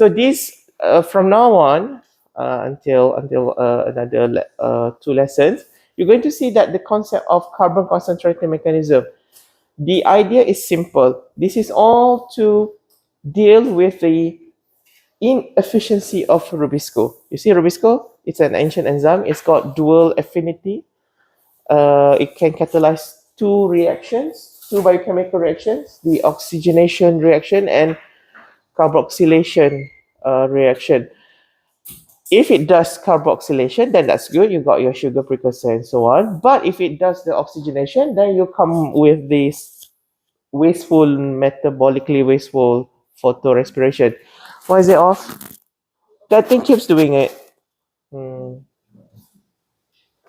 So this from now on until another 2 lessons, you're going to see that the concept of carbon concentrating mechanism. The idea is simple. This is all to deal with the inefficiency of Rubisco. You see Rubisco? It's an ancient enzyme. It's got dual affinity. It can catalyze two biochemical reactions, the oxygenation reaction and carboxylation reaction. If it does carboxylation, then that's good. You got your sugar precursor and so on. But if it does the oxygenation, then you come with this wasteful, metabolically wasteful photorespiration. Why is it off? That thing keeps doing it.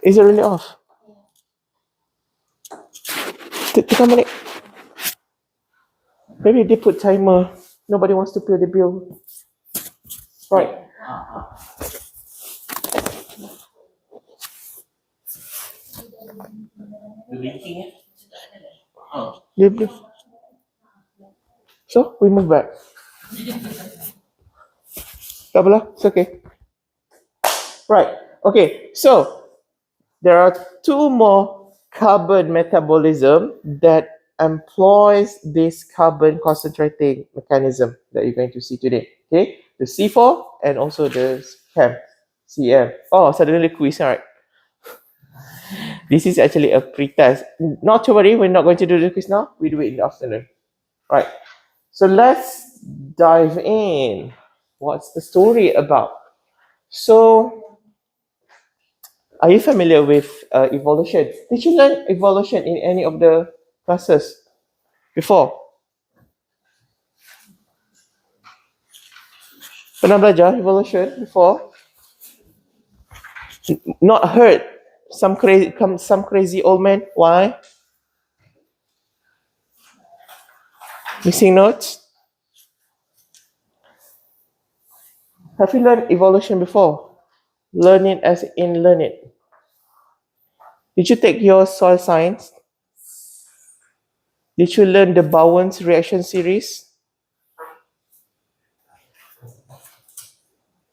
Is it really off? Tekan balik. Maybe they put timer. Nobody wants to pay the bill. Right. So we move back. Tak apalah, it's okay. Right. Okay. So there are two more carbon metabolism that employs this carbon concentrating mechanism that you're going to see today. Okay, the C4 and also the CM. Oh, suddenly quiz, right? This is actually a pre-test. Not to worry, we're not going to do the quiz now. We do it in the afternoon. Right. So let's dive in. What's the story about? So, are you familiar with evolution? Did you learn evolution in any of the classes before? Pernah belajar evolution before? Not heard. Some crazy old man. Why? Missing notes? Have you learned evolution before? Learn it as in learn it. Did you take your soil science? Did you learn the Bowen's reaction series?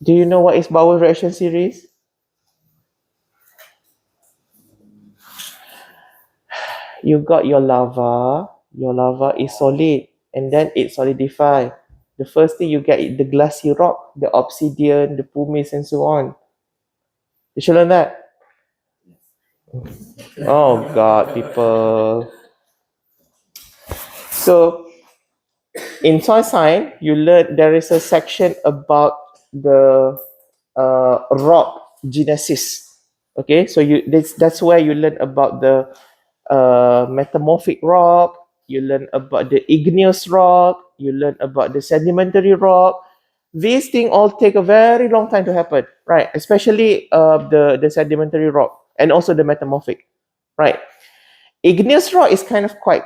Do you know what is Bowen's reaction series? You got your lava. Your lava is solid, and then it solidifies. The first thing you get is the glassy rock, the obsidian, the pumice, and so on. Did you learn that? Oh God, people. So in soil science, you learn there is a section about the rock genesis. Okay, so that's where you learn about the metamorphic rock. You learn about the igneous rock. You learn about the sedimentary rock. These things all take a very long time to happen, right? Especially the sedimentary rock and also the metamorphic, right? Igneous rock is kind of quite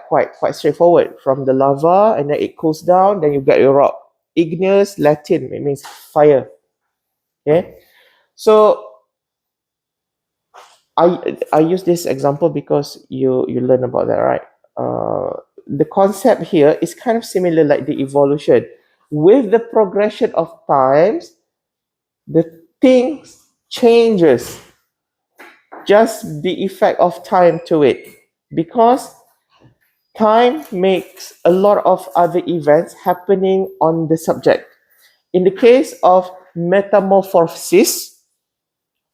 straightforward. From the lava, and then it cools down, then you get your rock. Igneous, Latin, it means fire. Okay, so I use this example because you learn about that, right? The concept here is kind of similar like the evolution. With the progression of times, the things changes. Just the effect of time to it, because time makes a lot of other events happening on the subject. In the case of metamorphosis,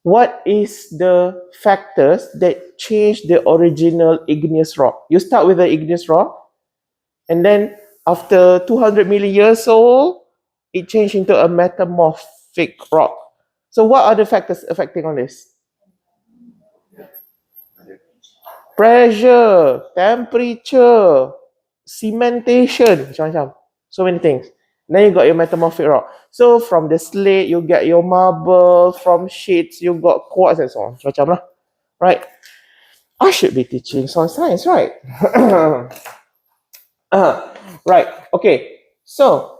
what is the factors that change the original igneous rock? You start with the igneous rock, and then after 200 million years old, it changed into a metamorphic rock. So what are the factors affecting on this? Pressure, temperature, cementation, macam-macam. So many things. Then you got your metamorphic rock. So from the slate, you get your marble. From sheets, you got quartz and so on. Macam lah. Right? I should be teaching soil science, right? Right. Okay. So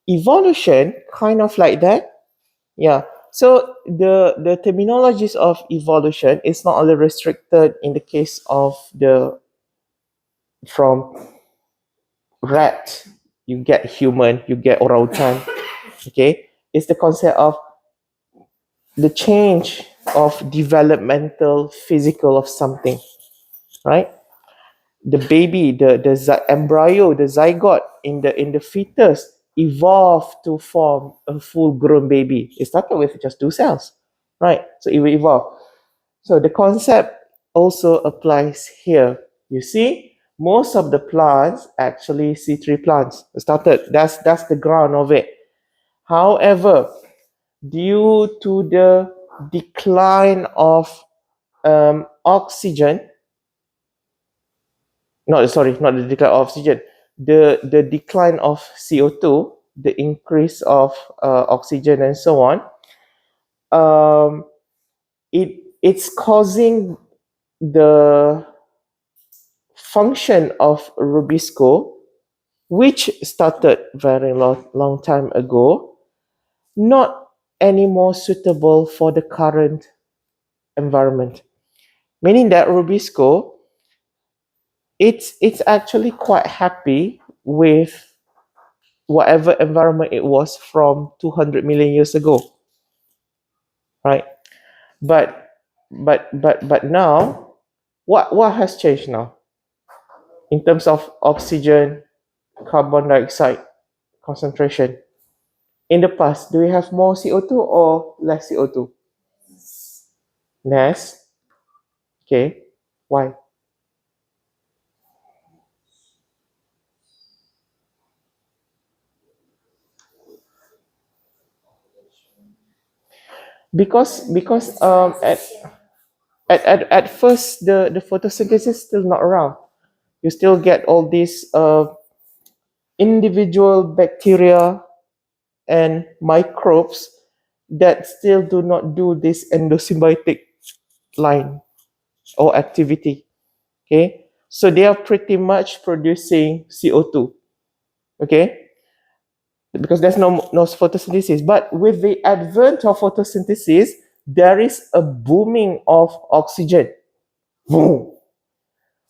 evolution, kind of like that. Yeah. So the terminologies of evolution is not only restricted in the case of from rat, you get human, you get orangutan. Okay, it's the concept of the change of developmental physical of something, right? The baby, the embryo, the zygote in the fetus evolved to form a full grown baby. It started with just 2 cells, right? So it will evolve. So the concept also applies here. You see, most of the plants actually C3 plants started. That's the ground of it. However, due to the decline of oxygen, not the decline of oxygen, the decline of CO2, the increase of oxygen and so on, um, it's causing the function of Rubisco, which started very long time ago, not anymore suitable for the current environment. Meaning that Rubisco, it's actually quite happy with whatever environment it was from 200 million years ago, right? But now, what has changed now in terms of oxygen, carbon dioxide concentration? In the past, do we have more CO2 or less CO2? Less. Okay. Why? Because at first the photosynthesis is still not around. You still get all these individual bacteria and microbes that still do not do this endosymbiotic line or activity. Okay, so they are pretty much producing CO2. Okay, because there's no photosynthesis. But with the advent of photosynthesis, there is a booming of oxygen. Boom.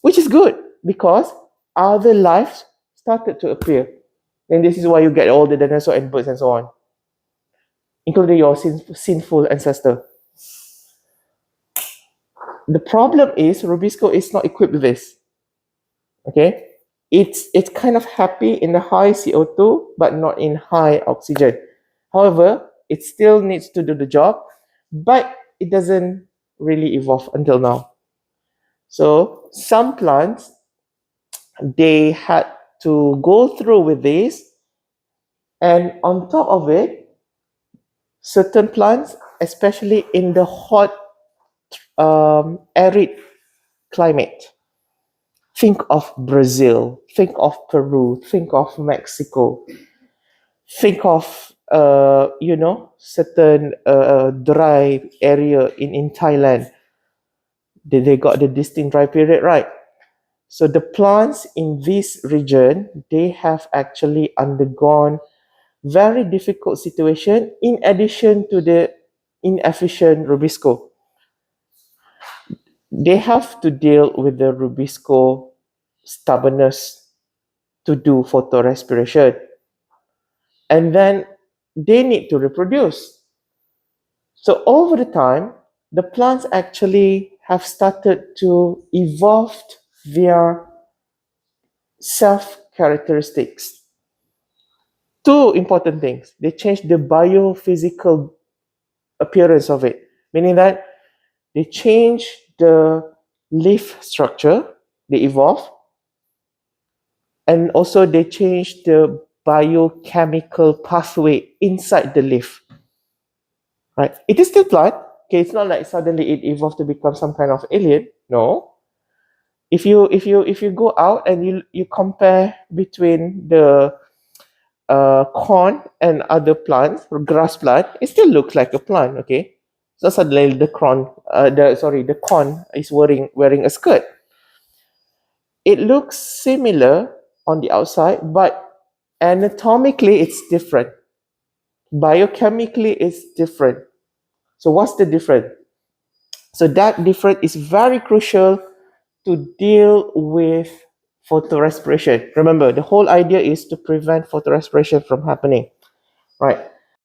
Which is good because other life started to appear. And this is why you get all the dinosaur and birds and so on, including your sinful ancestor. The problem is Rubisco is not equipped with this. Okay? It's kind of happy in the high CO2, but not in high oxygen. However, it still needs to do the job, but it doesn't really evolve until now. So some plants, they had to go through with this, and on top of it, certain plants, especially in the hot, arid climate, think of Brazil, think of Peru, think of Mexico, think of certain dry area in Thailand. They got the distinct dry period, right? So the plants in this region, they have actually undergone very difficult situation in addition to the inefficient Rubisco. They have to deal with the Rubisco stubbornness to do photorespiration. And then they need to reproduce. So over the time, the plants actually have started to evolve their self-characteristics. Two important things. They change the biophysical appearance of it, meaning that they change the leaf structure, they evolve, and also they change the biochemical pathway inside the leaf. Right? It is still plant. Okay, it's not like suddenly it evolved to become some kind of alien. No. If you go out and you compare between the corn and other plants, or grass plant, it still looks like a plant. Okay, so suddenly the corn is wearing a skirt. It looks similar on the outside, but anatomically it's different. Biochemically it's different. So what's the difference? So that difference is very crucial to deal with photorespiration. Remember, the whole idea is to prevent photorespiration from happening, right?